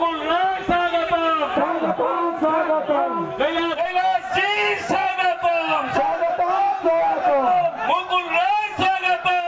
মুকুল রায় স্বাগতম স্বাগতম স্বাগতম কৈলাসজি স্বাগতম স্বাগতম মুকুল রায় স্বাগতম।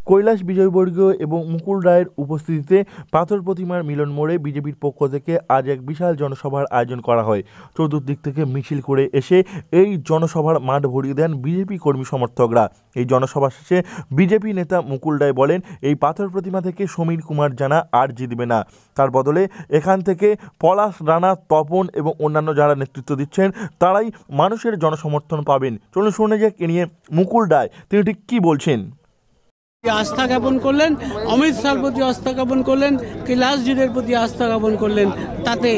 কৈলাস বিজয়বর্গীয় এবং মুকুল রায়ের উপস্থিতিতে পাথর প্রতিমার মিলন মোড়ে বিজেপির পক্ষ থেকে আজ এক বিশাল জনসভার আয়োজন করা হয়। চতুর্দিক থেকে মিছিল করে এসে এই জনসভার মাঠ ভরিয়ে দেন বিজেপি কর্মী সমর্থকরা। এই জনসভা শেষে বিজেপি নেতা মুকুল রায় বলেন, এই পাথর প্রতিমা থেকে সমীর কুমার জানা আর জিতবে না। তার বদলে এখান থেকে পলাশ রানা, তপন এবং অন্যান্য যারা নেতৃত্ব দিচ্ছেন তারাই মানুষের জনসমর্থন পাবেন। চলুন শুনে যাক এ নিয়ে মুকুল রায় তিনি ঠিক কী বলছেন। আস্থা জ্ঞাপন করলেন, অমিত শাহর প্রতি আস্থা জ্ঞাপন করলেন, কৈলাসজির প্রতি আস্থা জ্ঞাপন করলেন। তাতে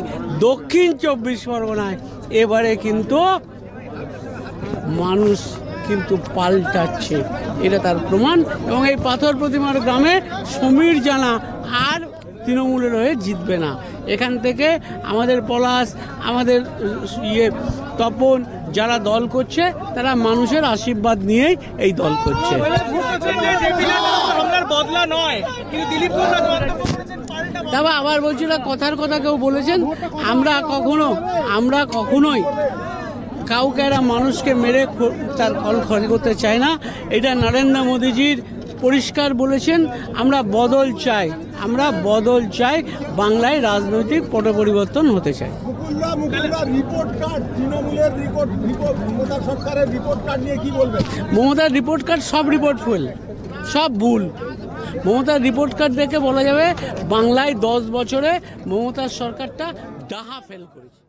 দক্ষিণ 24 পরগনায় এবারে কিন্তু মানুষ কিন্তু পাল্টাচ্ছে, এটা তার প্রমাণ। এবং এই পাথর প্রতিমার গ্রামে সমীর জানা আর তৃণমূলের হয়ে জিতবে না। এখান থেকে আমাদের পলাশ, আমাদের তপন যারা দল করছে তারা মানুষের আশীর্বাদ নিয়েই এই দল করছে। তবে আবার বলছি না, কথার কথা কেউ বলেছেন, আমরা কখনোই কাউকে একটা মানুষকে মেরে তার ফল ক্ষতি করতে চাই না। এটা নরেন্দ্র মোদীজির পরিষ্কার বলেছেন, আমরা বদল চাই, বাংলায় রাজনৈতিক পট পরিবর্তন হতে চাই। মমতার রিপোর্ট কার্ড সব রিপোর্ট ফেল, সব ভুল। মমতার রিপোর্ট কার্ড দেখে বলা যাবে বাংলায় 10 বছরে মমতার সরকারটা ডাহা ফেল করেছে।